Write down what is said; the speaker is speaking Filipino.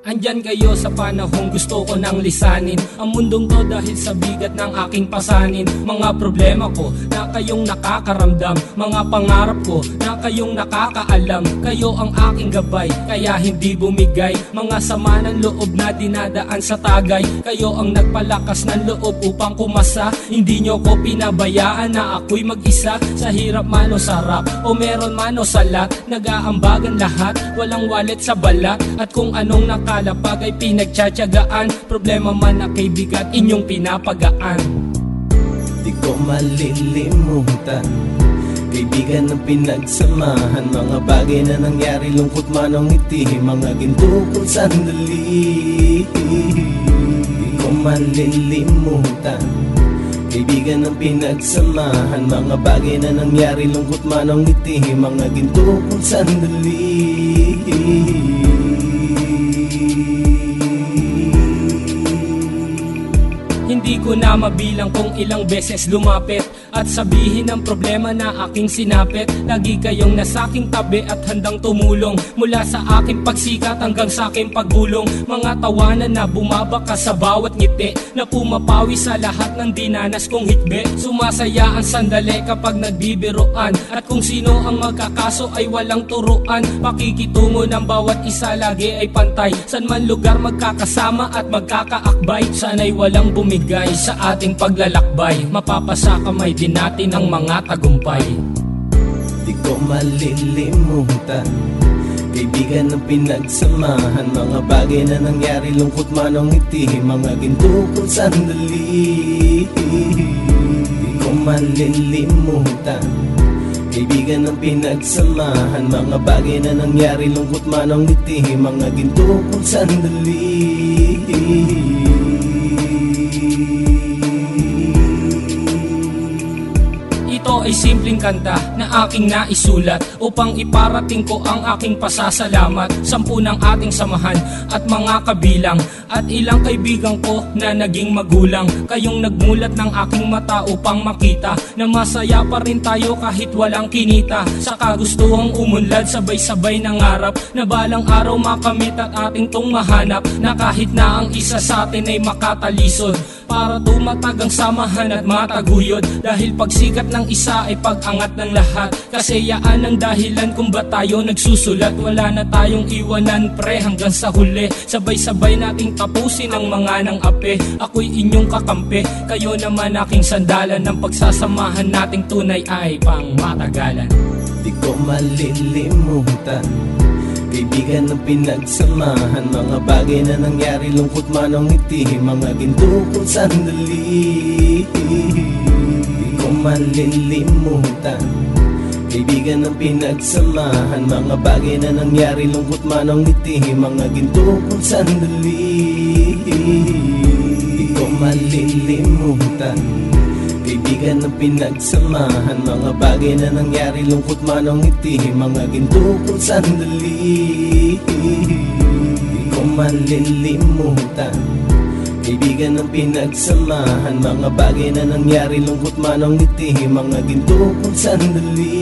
Andyan kayo sa panahong gusto ko nang lisanin ang mundong to dahil sa bigat ng aking pasanin. Mga problema ko na kayong nakakaramdam, mga pangarap ko na kayong nakakaalam. Kayo ang aking gabay, kaya hindi bumigay. Mga sama ng loob na dinadaan sa tagay, kayo ang nagpalakas ng loob upang kumasa. Hindi nyo ko pinabayaan na ako'y mag-isa. Sa hirap man o sarap, o meron man o salat, nag-aambagan lahat, walang wallet sa balat. At kung anong nakalapag ay pinagtsatsagaan, problema man na kaibigan, inyong pinapagaan. Di ko malilimutan, kaibigan ng pinagsamahan, mga bagay na nangyari, lungkot man o ngiti, mga ginto kong sandali. Di ko malilimutan, kaibigan ng pinagsamahan, mga bagay na nangyari, lungkot man o ngiti, mga ginto kong sandali. Hindi ko na mabilang kung ilang beses lumapit at sabihin ang problema na aking sinapit. Lagi kayong nasa aking tabi at handang tumulong, mula sa aking pagsikat hanggang sa aking paggulong. Mga tawanan na bumabaka sa bawat ngiti, na pumapawi sa lahat ng dinanas kong hitbe. Sumasaya ang sandali kapag nagbibiruan, at kung sino ang magkakaso ay walang turuan. Pakikitungo ng bawat isa lagi ay pantay, san man lugar magkakasama at magkakaakbay. Sana'y walang bumigay sa ating paglalakbay, mapapasa kamay din natin ang mga tagumpay. Di ko malilimutan, kaibigan ng pinagsamahan, mga bagay na nangyari, lungkot man o ngiti, mga ginto kong sandali. Di ko malilimutan, kaibigan ng pinagsamahan, mga bagay na nangyari, lungkot man o ngiti, mga ginto kong sandali. Ito ay simpleng kanta na aking naisulat upang iparating ko ang aking pasasalamat. 10 ng ating samahan at mga kabilang, at ilang kaibigan ko na naging magulang. Kayong nagmulat ng aking mata upang makita na masaya pa rin tayo kahit walang kinita. Sa kagustuhang umunlad, sabay-sabay nangarap na balang araw makamit at ating tong mahanap, na kahit na ang isa sa atin ay makatalisod, para tumatag ang samahan at mataguyod. Dahil pagsikat ng isa ay pag-angat ng lahat, kasayaan ang dahilan kung ba't tayo nagsusulat. Wala na tayong iwanan pre hanggang sa huli, sabay-sabay nating tapusin ang mga nang ape. Ako'y inyong kakampi, kayo naman aking sandalan, ng pagsasamahan nating tunay ay pang matagalan. Di ko malilimutan, kaibigan ng pinagsamahan, mga bagay na nangyari, lungkot man o ngiti, mga ginto kong sandali. Di ko malilimutan, kaibigan ng pinagsamahan, mga bagay na nangyari, lungkot man o ngiti, mga ginto kong sandali. Di ko malilimutan, kaibigan ng pinagsamahan, mga bagay na nangyari, lungkot man o ngiti, mga ginto kong sandali. Di ko malilimutan, kaibigan ng pinagsamahan, mga bagay na nangyari, lungkot man o ngiti, mga ginto kong sandali.